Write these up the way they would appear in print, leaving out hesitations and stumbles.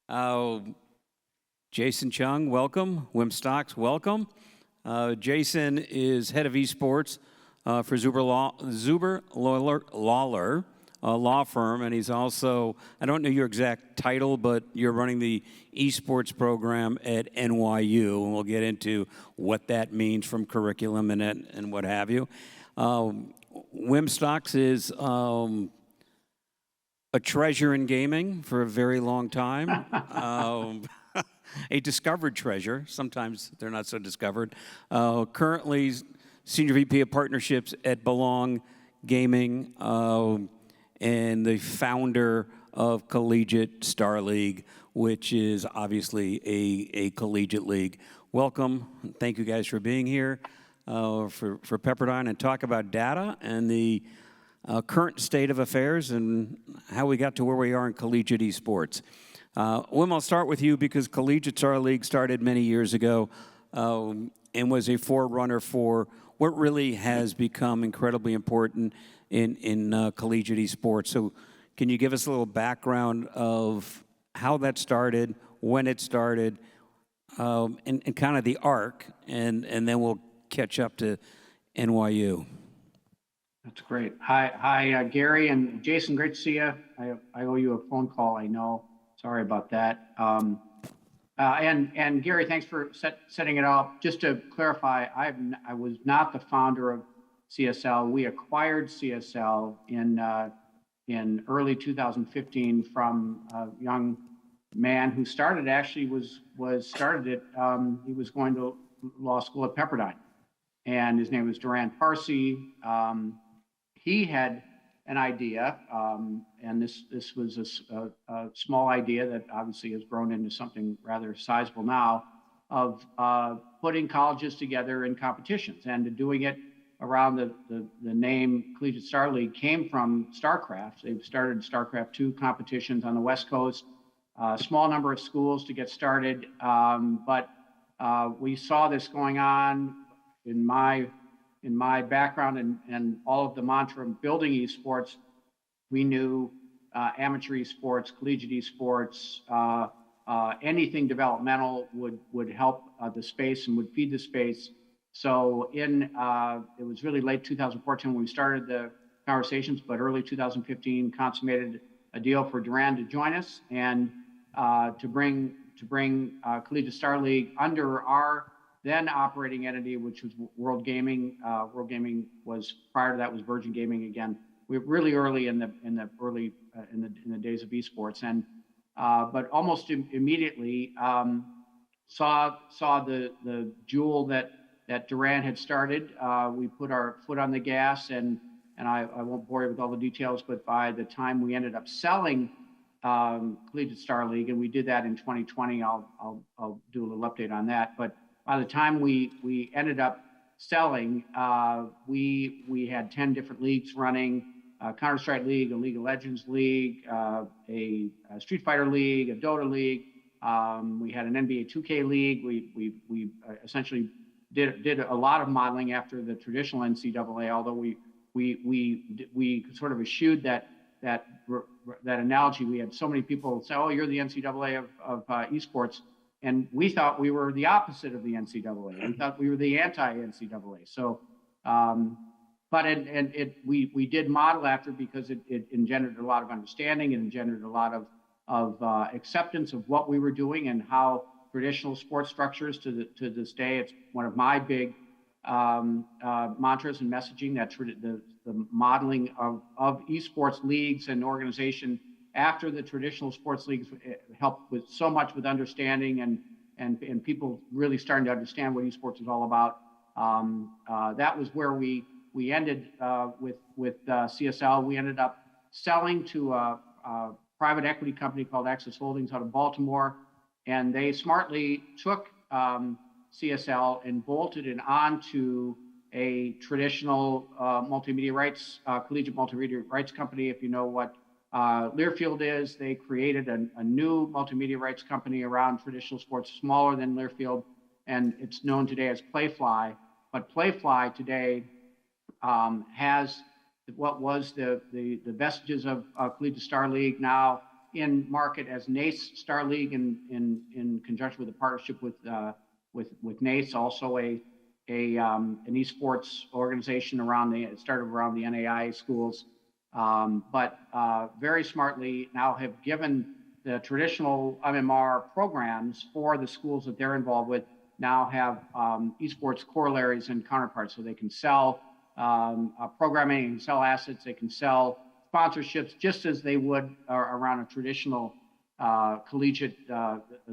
Uh, Jason Chung, welcome. Wim Stocks, welcome. Jason is head of esports for Zuber Lawler law firm, and he's also, I don't know your exact title, but you're running the esports program at NYU, and we'll get into what that means from curriculum and what have you. Wim Stocks is a treasure in gaming for a very long time. A discovered treasure. Sometimes they're not so discovered. Currently, Senior VP of Partnerships at Belong Gaming, and the founder of Collegiate Star League, which is obviously a collegiate league. Welcome. Thank you guys for being here for Pepperdine and talk about data and the current state of affairs and how we got to where we are in collegiate esports. Wim, I'll start with you because Collegiate Star League started many years ago and was a forerunner for what really has become incredibly important in collegiate esports. So can you give us a little background of how that started, when it started, and kind of the arc, and then we'll catch up to NYU. That's great. Hi, Gary and Jason. Great to see you. I owe you a phone call. I know. Sorry about that. And Gary, thanks for setting it up. Just to clarify, I was not the founder of CSL. We acquired CSL in early 2015 from a young man who started. Actually, started it. He was going to law school at Pepperdine, and his name was Duran Parsi. He had an idea, and this was a small idea that obviously has grown into something rather sizable now, of putting colleges together in competitions, and doing it around the name Collegiate Star League came from StarCraft. They've started StarCraft 2 competitions on the West Coast, a small number of schools to get started, but we saw this going on in my background and all of the mantra of building esports. We knew amateur esports, collegiate esports, anything developmental would help the space and would feed the space. So it was really late 2014 when we started the conversations, but early 2015 consummated a deal for Duran to join us and to bring Collegiate Star League under our then operating entity, which was World Gaming. World Gaming was, prior to that, was Virgin Gaming again. We were really early in the days of esports, and but almost immediately saw the jewel that Duran had started. We put our foot on the gas, and I won't bore you with all the details, but by the time we ended up selling Collegiate Star League, and we did that in 2020, I'll do a little update on that. But by the time we ended up selling, we had 10 different leagues running: Counter-Strike League, a League of Legends League, a Street Fighter League, a Dota League. We had an NBA 2K League. We essentially did a lot of modeling after the traditional NCAA, although we sort of eschewed that analogy. We had so many people say, "Oh, you're the NCAA of esports." And we thought we were the opposite of the NCAA. We thought we were the anti-NCAA. So, but we did model after because it engendered a lot of understanding and engendered a lot of acceptance of what we were doing and how traditional sports structures to this day. It's one of my big mantras and messaging, that the modeling of esports leagues and organization after the traditional sports leagues helped with so much with understanding and people really starting to understand what esports is all about. That was where we ended with CSL. We ended up selling to a private equity company called Access Holdings out of Baltimore, and they smartly took CSL and bolted it onto a traditional multimedia rights, collegiate multimedia rights company. If you know what Learfield is, they created a new multimedia rights company around traditional sports, smaller than Learfield, and it's known today as Playfly. But Playfly today has what was the vestiges of Collegiate Star League. Now in market as NACE Star League in conjunction with a partnership with NACE, also an esports organization it started around the NAI schools, but very smartly now have given the traditional MMR programs for the schools that they're involved with now have esports corollaries and counterparts, so they can sell programming, they can sell assets, they can sell sponsorships just as they would around a traditional collegiate,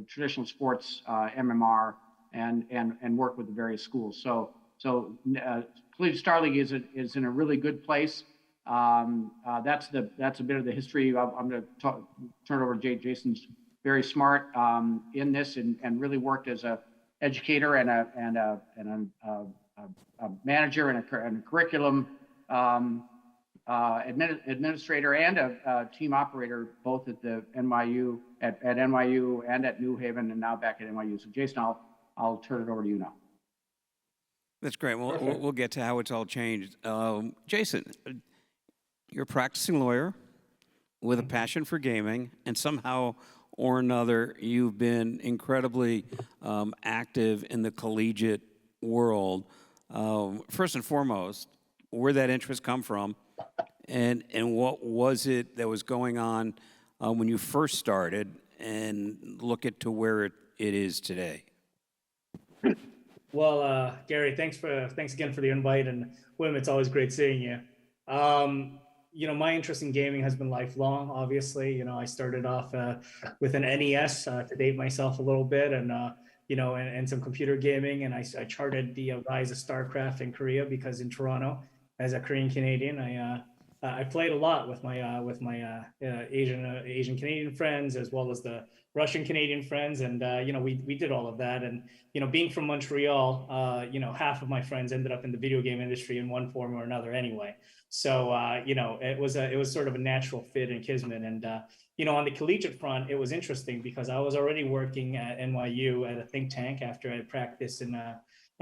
traditional sports MMR, and work with the various schools. So Collegiate Star League is in a really good place. That's a bit of the history. I'm going to turn it over to Jason's very smart in this and really worked as a educator and a manager and a curriculum administrator and a team operator, both at the NYU at NYU and at New Haven, and now back at NYU. So Jason, I'll turn it over to you now. That's great. We'll get to how it's all changed. Jason, you're a practicing lawyer with a passion for gaming, and somehow or another, you've been incredibly active in the collegiate world. First and foremost, where'd that interest come from, and what was it that was going on when you first started, and look at to where it is today? Well, Gary, thanks again for the invite, and Wim, it's always great seeing you. My interest in gaming has been lifelong, obviously. I started off with an NES to date myself a little bit, and some computer gaming, and I charted the rise of StarCraft in Korea, because in Toronto, as a Korean Canadian, I played a lot with my Asian Canadian friends, as well as the Russian Canadian friends, and we did all of that. And being from Montreal, half of my friends ended up in the video game industry in one form or another anyway. So it was sort of a natural fit in kismet. And on the collegiate front, it was interesting because I was already working at NYU at a think tank after I practiced in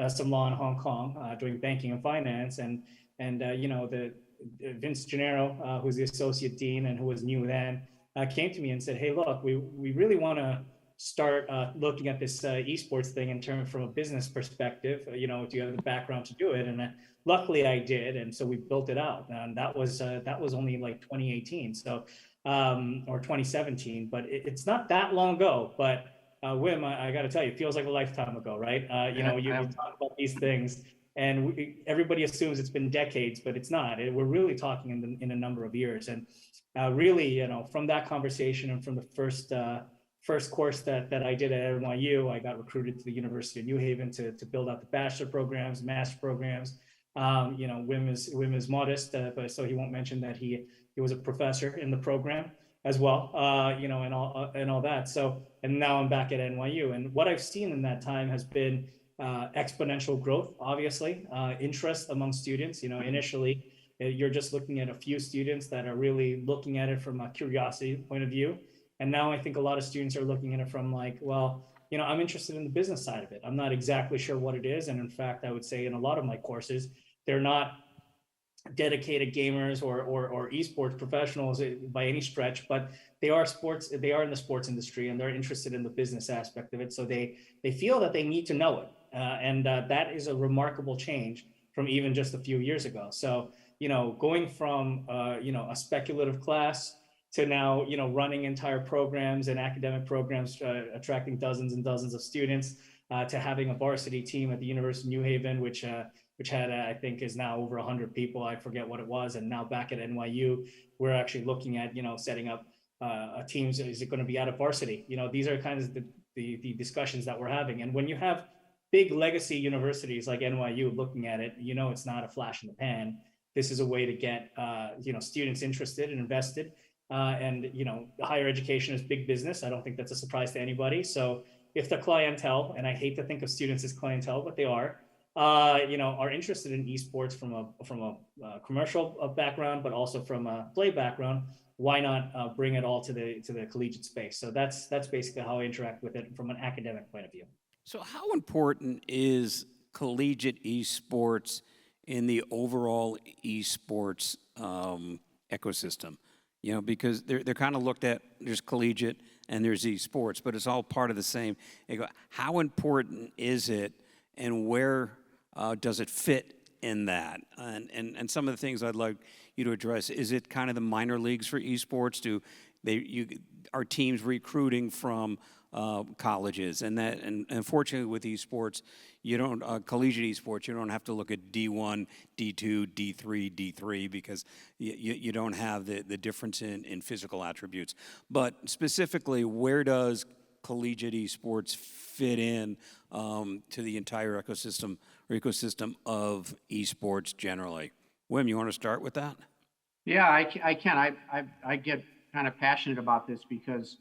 some law in Hong Kong, doing banking and finance, and the Vince Gennaro, who's the associate dean and who was new then, came to me and said, "Hey, look, we really want to start looking at this esports thing from a business perspective. Do you have the background to do it?" And luckily I did, and so we built it out. And that was only like 2018, so or 2017, but it's not that long ago. But Wim, I got to tell you, it feels like a lifetime ago, right? You talk about these things, and everybody assumes it's been decades, but it's not. We're really talking in a number of years. And really, from that conversation and from the first course that I did at NYU, I got recruited to the University of New Haven to build out the bachelor programs, master programs. Wim is modest, but so he won't mention that he was a professor in the program as well, and all that. So, and now I'm back at NYU, and what I've seen in that time has been exponential growth, obviously, interest among students. Initially, you're just looking at a few students that are really looking at it from a curiosity point of view. And now I think a lot of students are looking at it from like, well, I'm interested in the business side of it. I'm not exactly sure what it is. And in fact, I would say in a lot of my courses, they're not dedicated gamers or esports professionals by any stretch, but they are in the sports industry, and they're interested in the business aspect of it. So they feel that they need to know it. And that is a remarkable change from even just a few years ago. So, going from, a speculative class to now, running entire programs and academic programs, attracting dozens and dozens of students, to having a varsity team at the University of New Haven, which had, I think, is now over 100 people. I forget what it was. And now back at NYU, we're actually looking at, setting up teams. Is it going to be out of varsity? These are kind of the discussions that we're having. And when you have big legacy universities like NYU looking at it, it's not a flash in the pan. This is a way to get, students interested and invested. And higher education is big business. I don't think that's a surprise to anybody. So if the clientele, and I hate to think of students as clientele, but they are interested in esports from a commercial background, but also from a play background, why not bring it all to the collegiate space? So that's basically how I interact with it from an academic point of view. So how important is collegiate esports in the overall esports ecosystem? because they're kind of looked at, there's collegiate and there's esports, but it's all part of the same. You go, how important is it, and where does it fit in that? And some of the things I'd like you to address, is it kind of the minor leagues for esports? Are teams recruiting from colleges? And unfortunately with esports, you don't, collegiate esports, you don't have to look at D1, D2, D3, D3, because you don't have the difference in physical attributes. But specifically, where does collegiate esports fit in to the entire ecosystem of esports generally? Wim, you want to start with that? Yeah, I can. I get kind of passionate about this because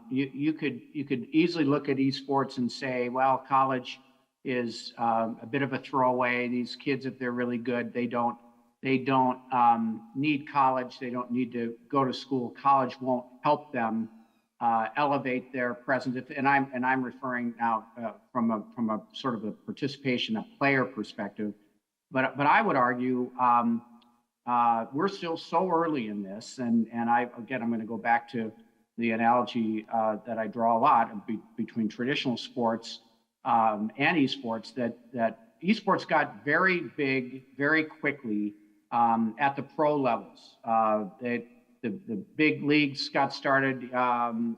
you could easily look at esports and say, well, college is a bit of a throwaway. These kids, if they're really good, they don't need college. They don't need to go to school. College won't help them elevate their presence. And I'm referring now from a sort of a participation, a player perspective. But I would argue we're still so early in this, and I'm going to go back to the analogy that I draw a lot between traditional sports and esports. That esports got very big very quickly at the pro levels. The big leagues got started in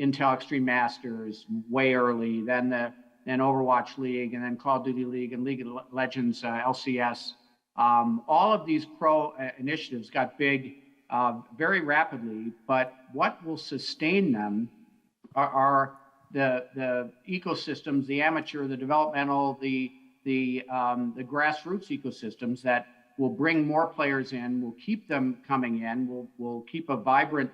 Intel Extreme Masters way early, then Overwatch League, and then Call of Duty League and League of Legends LCS. All of these pro initiatives got big very rapidly, but what will sustain them are the ecosystems, the amateur, the developmental, the grassroots ecosystems that will bring more players in, will keep them coming in, will keep a vibrant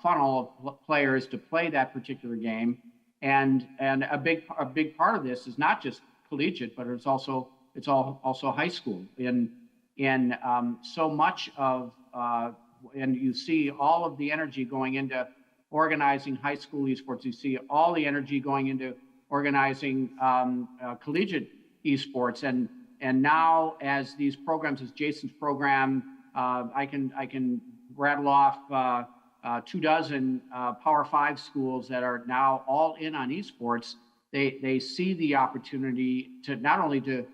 funnel of players to play that particular game. And a big part of this is not just collegiate, but it's also high school. In so much of and you see all of the energy going into organizing high school esports. You see all the energy going into organizing collegiate esports. And now, as these programs, as Jason's program, I can rattle off 24 Power 5 schools that are now all in on esports. They see the opportunity to not only to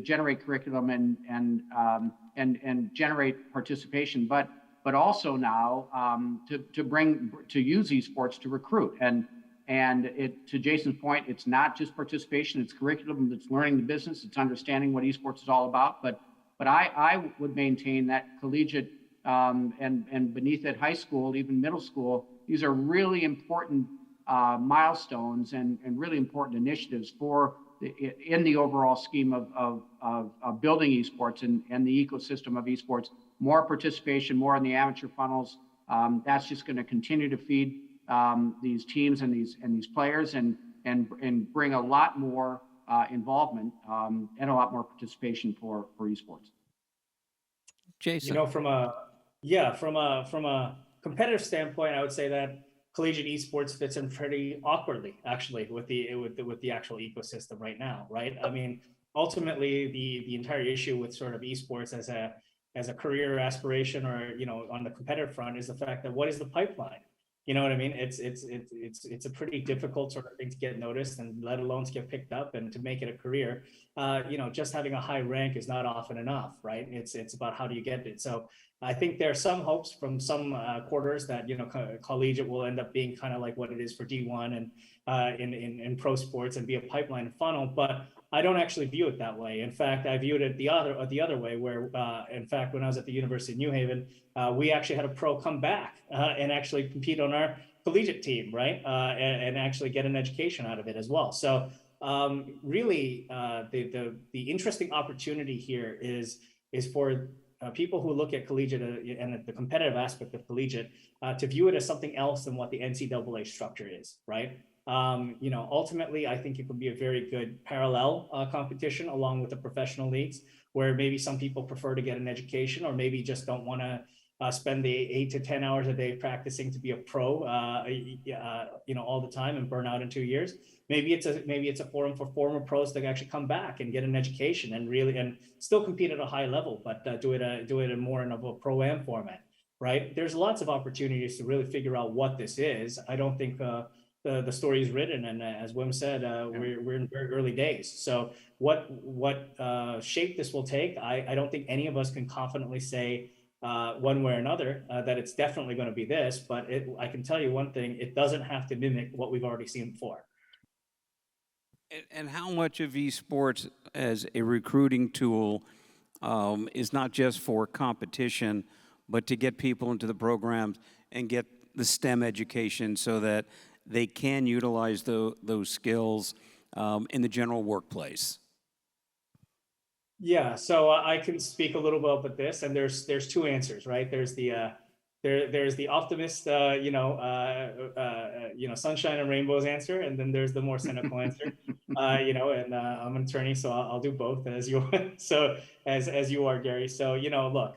generate curriculum and generate participation, but also now to use esports to recruit. And to Jason's point, it's not just participation; it's curriculum, it's learning the business, it's understanding what esports is all about. But I would maintain that collegiate and beneath it, high school, even middle school, these are really important milestones and really important initiatives in the overall scheme of building esports and the ecosystem of esports. More participation, more in the amateur funnels. That's just going to continue to feed these teams and these players and bring a lot more involvement and a lot more participation for esports. Jason, from a competitive standpoint, I would say that collegiate esports fits in pretty awkwardly, actually, with the actual ecosystem right now, right? I mean, ultimately, the entire issue with sort of esports as a career aspiration, or on the competitive front, is the fact that what is the pipeline? You know what I mean? It's a pretty difficult sort of thing to get noticed, and let alone to get picked up and to make it a career. Just having a high rank is not often enough, right? It's about how do you get it. So I think there are some hopes from some quarters that collegiate will end up being kind of like what it is for D1 and in pro sports, and be a pipeline funnel. But I don't actually view it that way. In fact, I viewed it the other way, where in fact, when I was at the University of New Haven, we actually had a pro come back and actually compete on our collegiate team, right? And actually get an education out of it as well. So really, the interesting opportunity here is for people who look at collegiate and the competitive aspect of collegiate to view it as something else than what the NCAA structure is, right? Ultimately, I think it could be a very good parallel competition along with the professional leagues, where maybe some people prefer to get an education, or maybe just don't want to spend the 8 to 10 hours a day practicing to be a pro, all the time and burn out in 2 years. Maybe it's a forum for former pros to actually come back and get an education and still compete at a high level, but do it in more of a pro-am format, right? There's lots of opportunities to really figure out what this is. I don't think the story is written, and as Wim said, we're in very early days. So what shape this will take, I don't think any of us can confidently say one way or another that it's definitely going to be this, but I can tell you one thing: it doesn't have to mimic what we've already seen before. And how much of esports as a recruiting tool is not just for competition, but to get people into the programs and get the STEM education so that they can utilize those skills in the general workplace? Yeah, so I can speak a little bit about this, and there's two answers, right? There's the optimist, sunshine and rainbows answer, and then there's the more cynical answer, And I'm an attorney, so I'll do both as you as you are, Gary. So look,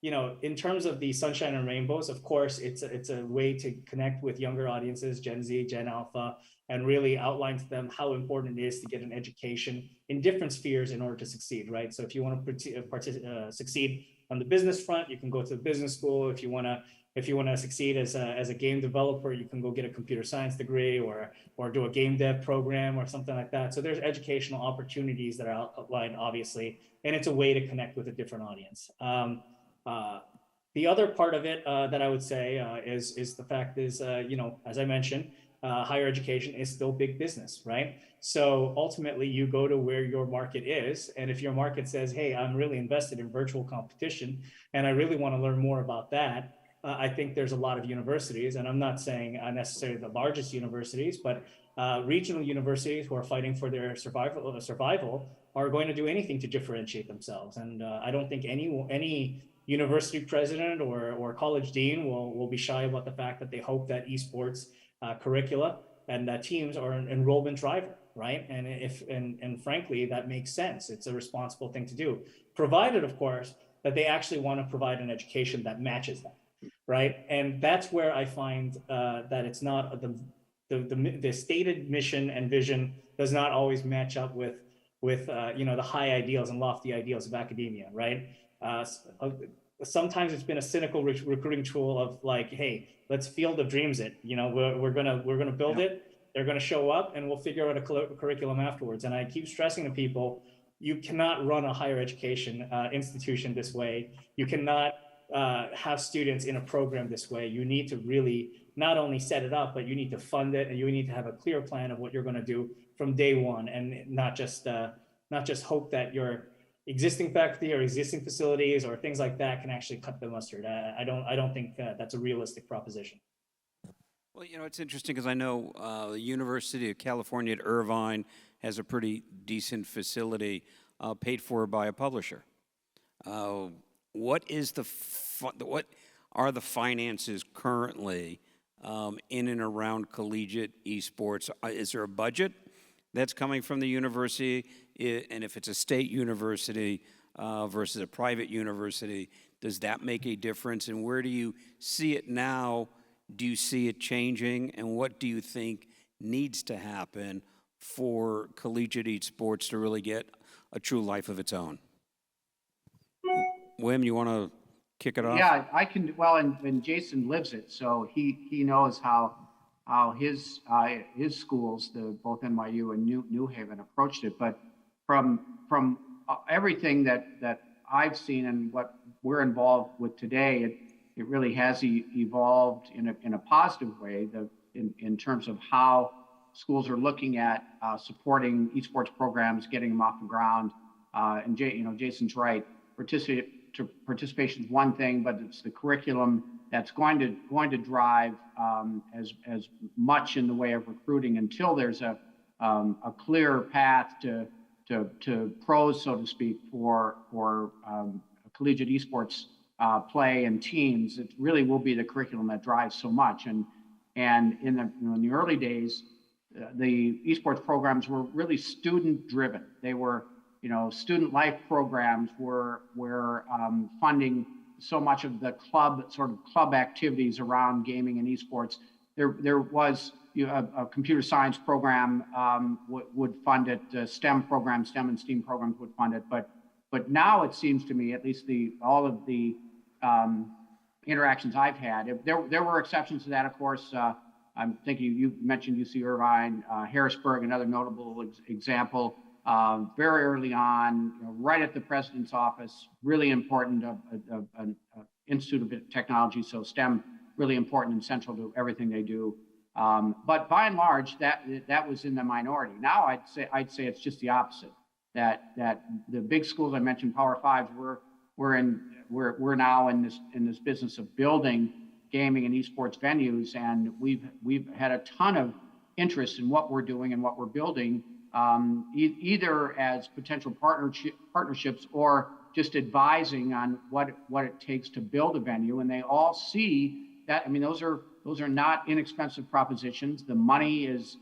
in terms of the sunshine and rainbows, of course, it's a way to connect with younger audiences, Gen Z, Gen Alpha, and really outline to them how important it is to get an education in different spheres in order to succeed, right? So if you want to succeed on the business front, you can go to the business school. If you want to succeed as a game developer, you can go get a computer science degree or do a game dev program or something like that. So there's educational opportunities that are outlined, obviously, and it's a way to connect with a different audience. The other part of it that I would say is the fact is, as I mentioned, higher education is still big business, right? So ultimately, you go to where your market is, and if your market says, "Hey, I'm really invested in virtual competition, and I really want to learn more about that," I think there's a lot of universities, and I'm not saying necessarily the largest universities, but regional universities who are fighting for their survival are going to do anything to differentiate themselves. And I don't think any university president or college dean will be shy about the fact that they hope that esports curricula and teams are an enrollment driver, right? And frankly, that makes sense. It's a responsible thing to do, provided, of course, that they actually want to provide an education that matches that, right? And that's where I find that it's not the stated mission and vision does not always match up with the high ideals and lofty ideals of academia, right? Sometimes it's been a cynical recruiting tool of like, hey, let's Field of Dreams it. We're gonna build it. They're gonna show up, and we'll figure out a curriculum afterwards. And I keep stressing to people, you cannot run a higher education institution this way. You cannot have students in a program this way. You need to really not only set it up, but you need to fund it, and you need to have a clear plan of what you're going to do from day one, and not just hope that your existing faculty or existing facilities or things like that can actually cut the mustard. I don't think that's a realistic proposition. Well, it's interesting because I know the University of California at Irvine has a pretty decent facility paid for by a publisher. What are the finances currently in and around collegiate esports? Is there a budget that's coming from the university? And if it's a state university versus a private university, does that make a difference? And where do you see it now? Do you see it changing? And what do you think needs to happen for collegiate esports to really get a true life of its own? Wim, you want to kick it off? Yeah, I can. Well, and Jason lives it, so he knows how his schools, both NYU and New Haven, approached it. But from everything that I've seen and what we're involved with today, it really has evolved in a positive way. In terms of how schools are looking at supporting esports programs, getting them off the ground. And Jason's right. Participation is one thing, but it's the curriculum that's going to drive as much in the way of recruiting until there's a clear path to pros, so to speak, for collegiate esports play and teams. It really will be the curriculum that drives so much. And in the early days, the esports programs were really student driven. They were student life programs were funding so much of the club activities around gaming and esports. There was a computer science program would fund it, STEM programs, STEM and STEAM programs would fund it, but now it seems to me, at least all of the interactions I've had, there were exceptions to that, of course. I'm thinking you mentioned UC Irvine, Harrisburg, another notable example. Very early on, right at the president's office, really important, an Institute of Technology, so STEM, really important and central to everything they do. But by and large, that was in the minority. Now I'd say it's just the opposite. That the big schools I mentioned, Power Fives, we're now in this business of building gaming and esports venues, and we've had a ton of interest in what we're doing and what we're building, either as potential partnerships or just advising on what it takes to build a venue. And they all see that. I mean, those are not inexpensive propositions. The money is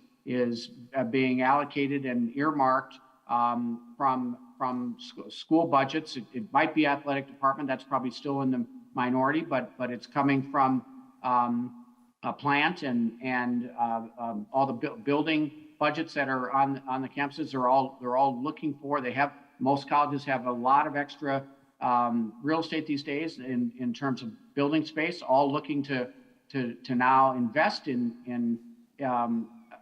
being allocated and earmarked from school budgets. It might be athletic department. That's probably still in the minority, but it's coming from a plant and all the building budgets that are on the campuses. They're all looking for. Most colleges have a lot of extra real estate these days in terms of building space. All looking to now invest in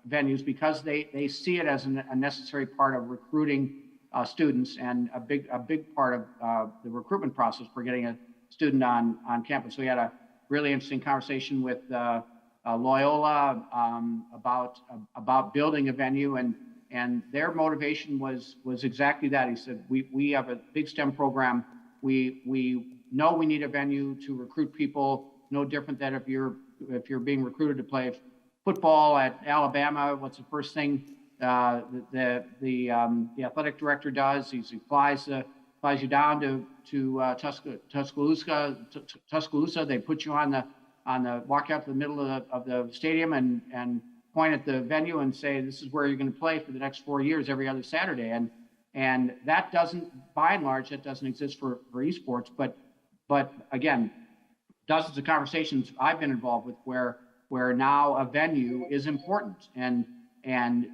venues because they see it as a necessary part of recruiting students and a big part of the recruitment process for getting a student on campus. We had a really interesting conversation with Loyola about building a venue, and their motivation was exactly that. He said, we have a big STEM program. We know we need a venue to recruit people. No different than if you're being recruited to play football at Alabama. What's the first thing the athletic director does? He flies you down to Tuscaloosa. They put you walk out to the middle of the stadium and point at the venue and say, this is where you're going to play for the next 4 years, every other Saturday. And that doesn't, by and large, that doesn't exist for esports. But again, dozens of conversations I've been involved with where now a venue is important, and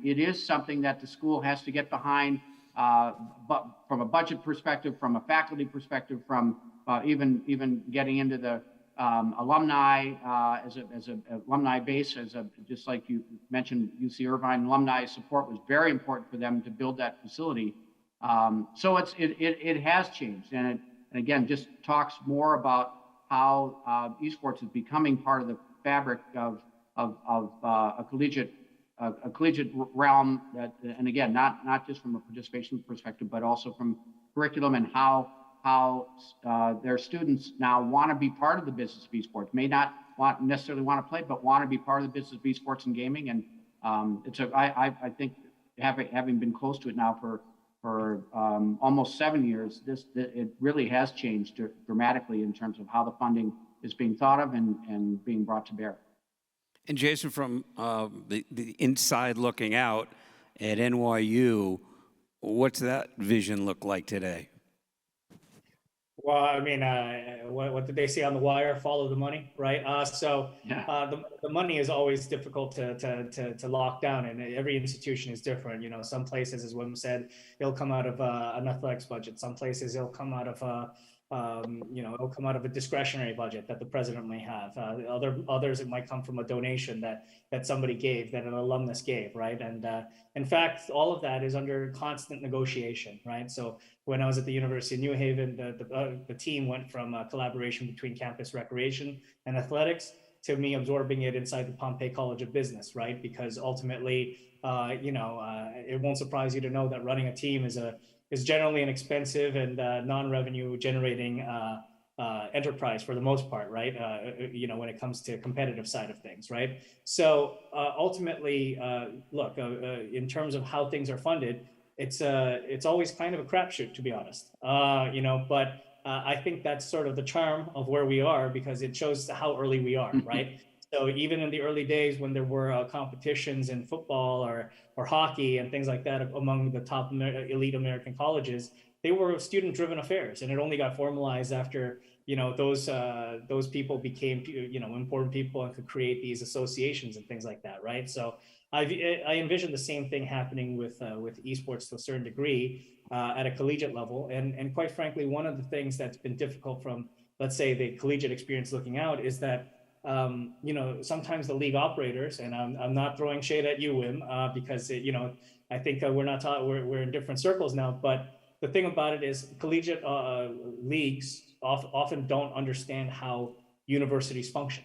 it is something that the school has to get behind, but from a budget perspective, from a faculty perspective, from even getting into the alumni as a alumni base, just like you mentioned, UC Irvine alumni support was very important for them to build that facility. So it has changed, and again just talks more about how esports is becoming part of the fabric of a collegiate realm. And again, not just from a participation perspective, but also from curriculum and how their students now want to be part of the business of esports. May not necessarily want to play, but want to be part of the business of esports and gaming. And I think having been close to it now for almost 7 years, it really has changed dramatically in terms of how the funding is being thought of and being brought to bear. And Jason, from the inside looking out at NYU, what's that vision look like today? Well, I mean, what did they say on the wire? Follow the money, right? The money is always difficult to lock down, and every institution is different. Some places, as Wim said, it'll come out of an athletics budget. Some places it'll come out of it'll come out of a discretionary budget that the president may have. Others, it might come from a donation that somebody gave, that an alumnus gave, right? And in fact, all of that is under constant negotiation, right? So when I was at the University of New Haven, the team went from a collaboration between campus recreation and athletics to me absorbing it inside the Pompey College of Business, right? Because ultimately, it won't surprise you to know that running a team is generally an expensive and non-revenue generating enterprise for the most part, right? When it comes to competitive side of things, right? So ultimately, look, in terms of how things are funded, it's always kind of a crapshoot, to be honest. But I think that's sort of the charm of where we are, because it shows how early we are, right? So even in the early days when there were competitions in football or hockey and things like that among the top elite American colleges, they were student-driven affairs, and it only got formalized after those people became important people and could create these associations and things like that, right? So I envision the same thing happening with esports to a certain degree at a collegiate level, and quite frankly, one of the things that's been difficult from, let's say, the collegiate experience looking out is that sometimes the league operators, and I'm not throwing shade at you, Wim, because I think we're not taught, we're in different circles now. But the thing about it is, collegiate leagues often don't understand how universities function,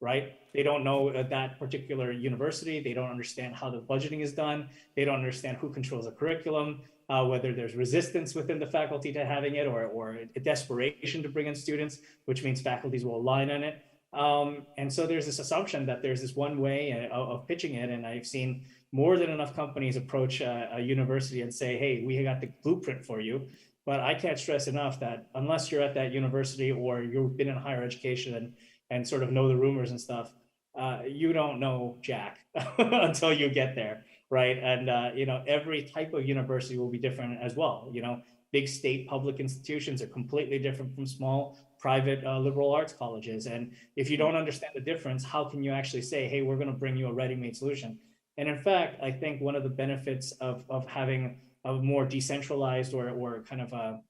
right? They don't know that particular university. They don't understand how the budgeting is done. They don't understand who controls the curriculum, whether there's resistance within the faculty to having it, or a desperation to bring in students, which means faculties will align on it. And so there's this assumption that there's this one way of pitching it. And I've seen more than enough companies approach a university and say, hey, we got the blueprint for you. But I can't stress enough that unless you're at that university or you've been in higher education and sort of know the rumors and stuff, you don't know jack until you get there, right? And every type of university will be different as well. Big state public institutions are completely different from small private liberal arts colleges. And if you don't understand the difference, how can you actually say, hey, we're going to bring you a ready-made solution? And in fact, I think one of the benefits of having a more decentralized or kind of a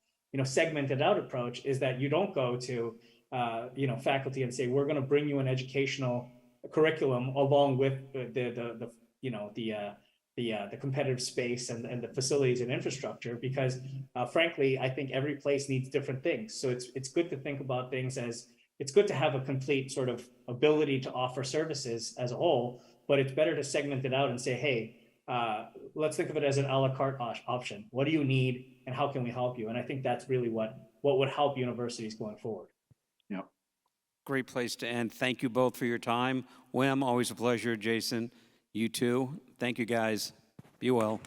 segmented out approach is that you don't go to faculty and say, we're going to bring you an educational curriculum along with the competitive space and the facilities and infrastructure, because frankly, I think every place needs different things. So it's good to think about things as, it's good to have a complete sort of ability to offer services as a whole, but it's better to segment it out and say, hey, let's think of it as an a la carte option. What do you need and how can we help you? And I think that's really what would help universities going forward. Yep. Great place to end. Thank you both for your time. Wim, always a pleasure. Jason, you too. Thank you, guys. Be well.